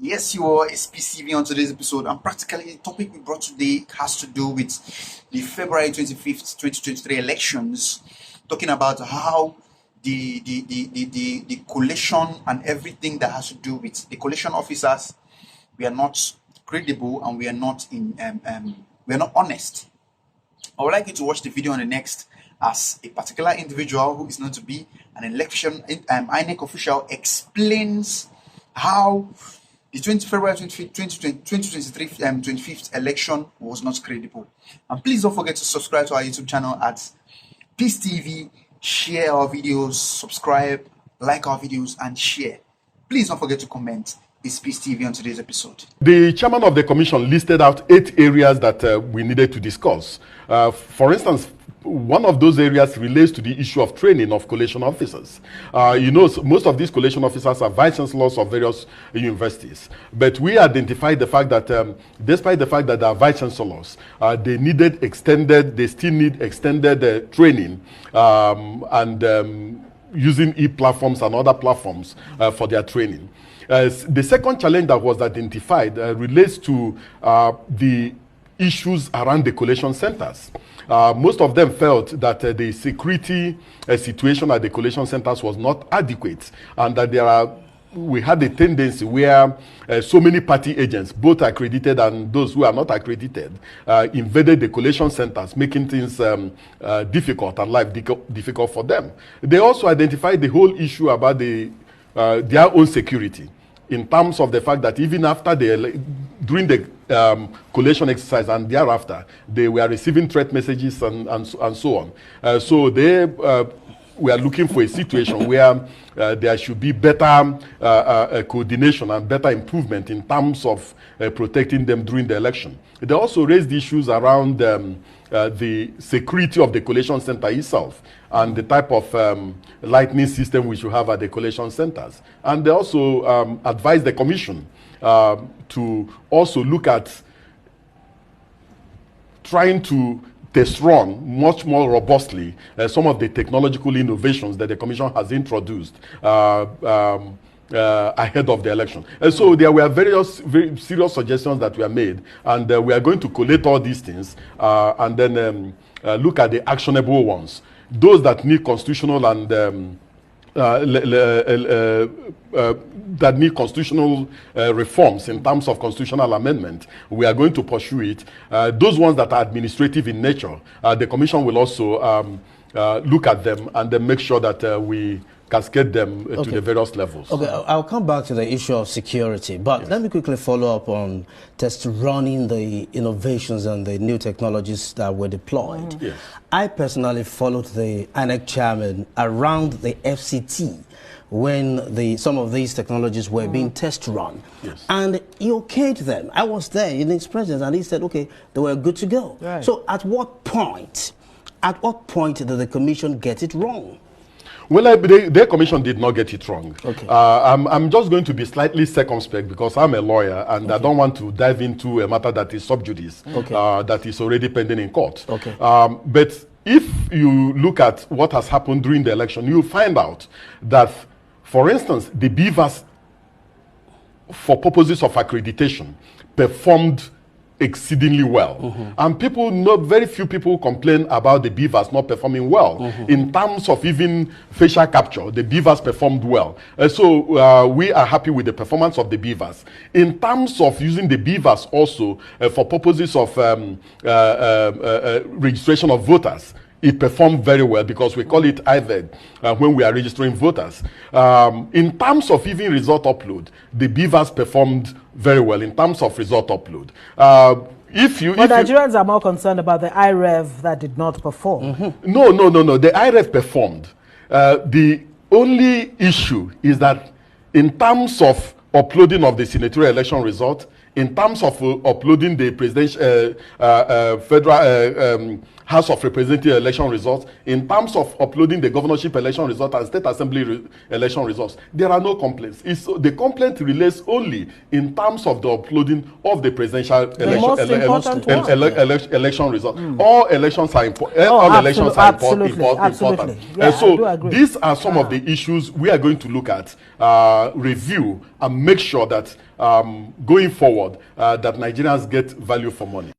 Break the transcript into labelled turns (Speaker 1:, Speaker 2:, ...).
Speaker 1: Yes, you are. It's PCV on today's episode, and practically the topic we brought today has to do with the February 25th, 2023 elections, talking about how the collation and everything that has to do with the collation officers, we are not credible and we are not honest. I would like you to watch the video on the next, as a particular individual who is known to be an election Inec official explains how the February 25th, 2023 25th election was not credible. And please don't forget to subscribe to our YouTube channel at Peace TV. Share our videos, subscribe, like our videos, and share. Please don't forget to comment. It's Peace TV on today's episode.
Speaker 2: The chairman of the commission listed out 8 areas that we needed to discuss. For instance, one of those areas relates to the issue of training of collation officers. Most of these collation officers are vice chancellors of various universities. But we identified the fact that despite the fact that they are vice chancellors, they still need extended training using e-platforms and other platforms for their training. The second challenge that was identified relates to the issues around the collation centers. Most of them felt that the security situation at the collation centers was not adequate, and that we had a tendency where so many party agents, both accredited and those who are not accredited, invaded the collation centers, making things difficult and life difficult for them. They also identified the whole issue about their own security, in terms of the fact that even after during the collation exercise and thereafter, they were receiving threat messages and so on. So they were looking for a situation where there should be better coordination and better improvement in terms of protecting them during the election. They also raised issues around the security of the collation center itself and the type of lightning system we should have at the collation centers. And they also advised the commission to also look at trying to test run much more robustly some of the technological innovations that the commission has introduced ahead of the election. And so there were various very serious suggestions that were made, and we are going to collate all these things and then look at the actionable ones. Those that need constitutional and that need constitutional reforms in terms of constitutional amendment, we are going to pursue it. Those ones that are administrative in nature, the commission will also look at them and then make sure that we cascade them to the various levels.
Speaker 3: Okay, I'll come back to the issue of security, but let me quickly follow up on test running the innovations and the new technologies that were deployed.
Speaker 2: Yes.
Speaker 3: I personally followed the Inec chairman around the FCT when some of these technologies were being test run.
Speaker 2: Yes.
Speaker 3: And he okayed them. I was there in his presence, and he said, okay, they were good to go.
Speaker 4: Right.
Speaker 3: So at what point did the commission get it wrong?
Speaker 2: Well, their commission did not get it wrong.
Speaker 3: Okay.
Speaker 2: I'm just going to be slightly circumspect because I'm a lawyer and I don't want to dive into a matter that is sub judice, that is already pending in court.
Speaker 3: Okay.
Speaker 2: But if you look at what has happened during the election, you'll find out that, for instance, the beavers, for purposes of accreditation, performed exceedingly well. And very few people complain about the beavers not performing well. In terms of even facial capture, the beavers performed well. So we are happy with the performance of the beavers. In terms of using the beavers also for purposes of registration of voters, it performed very well because we call it IVED when we are registering voters. In terms of even result upload, the beavers performed very well in terms of result upload.
Speaker 4: Nigerians are more concerned about the IREV that did not perform.
Speaker 2: No. The IREV performed. The only issue is that in terms of uploading of the senatorial election result, in terms of uploading the presidential federal House of Representatives election results, in terms of uploading the governorship election result and state assembly election results, there are no complaints. The complaint relates only in terms of the uploading of the presidential election result. All elections are important.
Speaker 4: Absolutely. Yeah,
Speaker 2: and so these are some of the issues we are going to look at, review, and make sure that going forward that Nigerians get value for money.